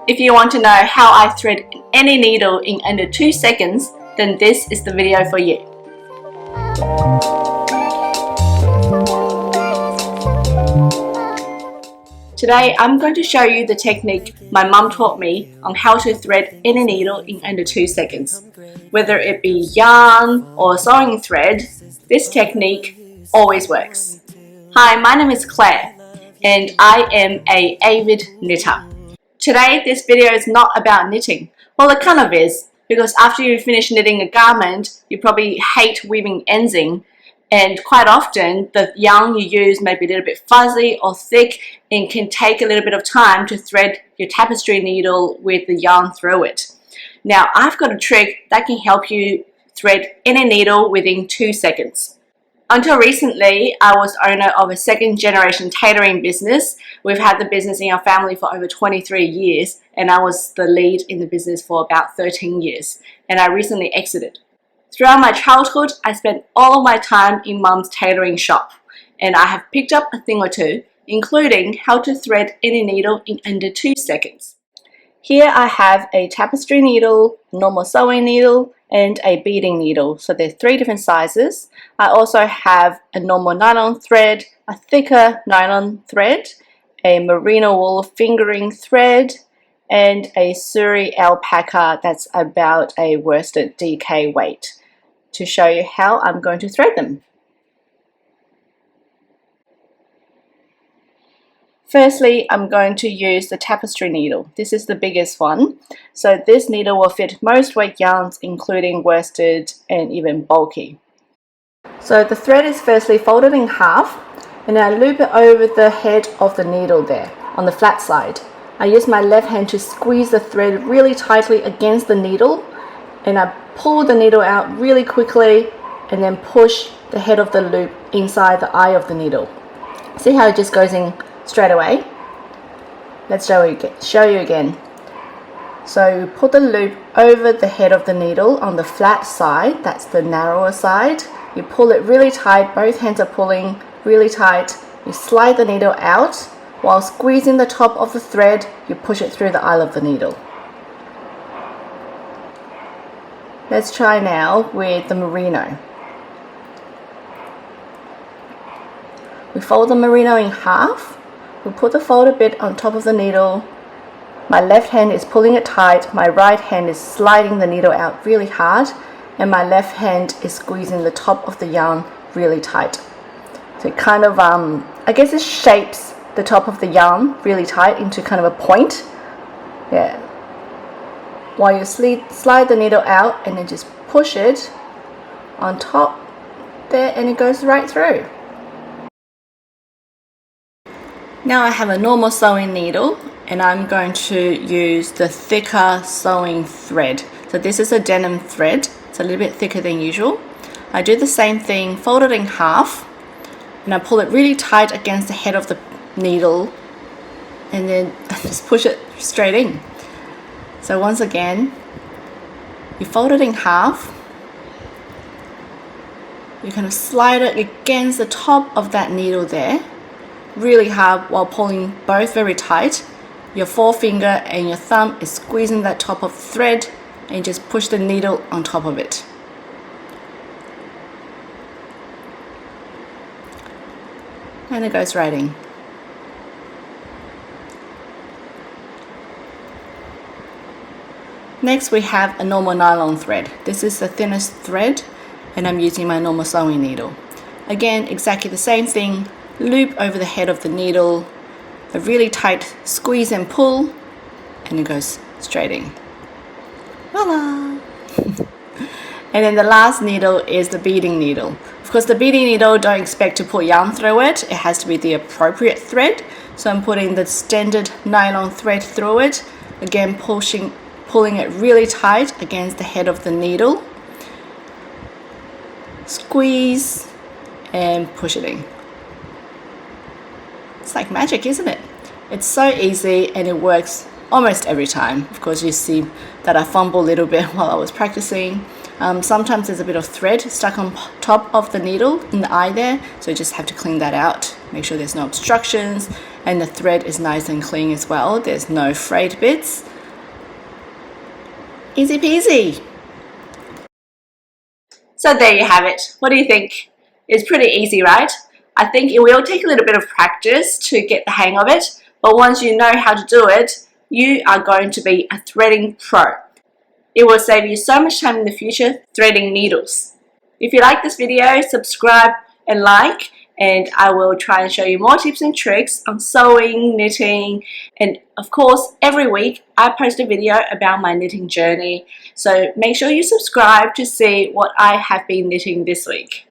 If you want to know how I thread any needle in under 2 seconds, then this is the video for you. Today I'm going to show you the technique my mum taught me on how to thread any needle in under 2 seconds. Whether it be yarn or sewing thread, this technique always works. Hi, my name is Claire and I am an avid knitter. Today this video is not about knitting. Well, it kind of is, because after you finish knitting a garment, you probably hate weaving ends in, and quite often the yarn you use may be a little bit fuzzy or thick and can take a little bit of time to thread your tapestry needle with the yarn through it. Now I've got a trick that can help you thread any needle within 2 seconds. Until recently, I was owner of a second generation tailoring business. We've had the business in our family for over 23 years, and I was the lead in the business for about 13 years, and I recently exited. Throughout my childhood, I spent all of my time in Mum's tailoring shop, and I have picked up a thing or two, including how to thread any needle in under 2 seconds. Here I have a tapestry needle, normal sewing needle, and a beading needle. So they're 3 different sizes. I also have a normal nylon thread, a thicker nylon thread, a merino wool fingering thread, and a Suri alpaca that's about a worsted DK weight, to show you how I'm going to thread them. Firstly, I'm going to use the tapestry needle. This is the biggest one. So this needle will fit most weight yarns, including worsted and even bulky. So the thread is firstly folded in half, and I loop it over the head of the needle there on the flat side. I use my left hand to squeeze the thread really tightly against the needle, and I pull the needle out really quickly and then push the head of the loop inside the eye of the needle. See how it just goes in straight away? Let's show you again. So you put the loop over the head of the needle on the flat side, that's the narrower side. You pull it really tight, both hands are pulling really tight. You slide the needle out while squeezing the top of the thread. You push it through the eye of the needle. Let's try now with the merino. We fold the merino in half. We put the folded bit on top of the needle. My left hand is pulling it tight, my right hand is sliding the needle out really hard, and my left hand is squeezing the top of the yarn really tight. So it kind of, I guess it shapes the top of the yarn really tight into kind of a point. Yeah. While you slide the needle out and then just push it on top there, and it goes right through. Now I have a normal sewing needle, and I'm going to use the thicker sewing thread. So this is a denim thread. It's a little bit thicker than usual. I do the same thing, fold it in half, and I pull it really tight against the head of the needle, and then just push it straight in. So once again, you fold it in half, you kind of slide it against the top of that needle there, really hard, while pulling both very tight. Your forefinger and your thumb is squeezing that top of the thread, and just push the needle on top of it. And it goes right in. Next we have a normal nylon thread. This is the thinnest thread, and I'm using my normal sewing needle. Again, exactly the same thing. Loop over the head of the needle, a really tight squeeze and pull, and it goes straight in. Voila! And then the last needle is the beading needle. Of course, the beading needle, don't expect to put yarn through it. It has to be the appropriate thread. So I'm putting the standard nylon thread through it. Again, pulling it really tight against the head of the needle. Squeeze and push it in. It's like magic, isn't it? It's so easy, and it works almost every time. Of course, you see that I fumble a little bit while I was practicing. Sometimes there's a bit of thread stuck on top of the needle in the eye there, so you just have to clean that out. Make sure there's no obstructions, and the thread is nice and clean as well. There's no frayed bits. Easy peasy. So there you have it. What do you think? It's pretty easy, right? I think it will take a little bit of practice to get the hang of it, but once you know how to do it, you are going to be a threading pro. It will save you so much time in the future threading needles. If you like this video, subscribe and like, and I will try and show you more tips and tricks on sewing, knitting, and of course every week I post a video about my knitting journey. So make sure you subscribe to see what I have been knitting this week.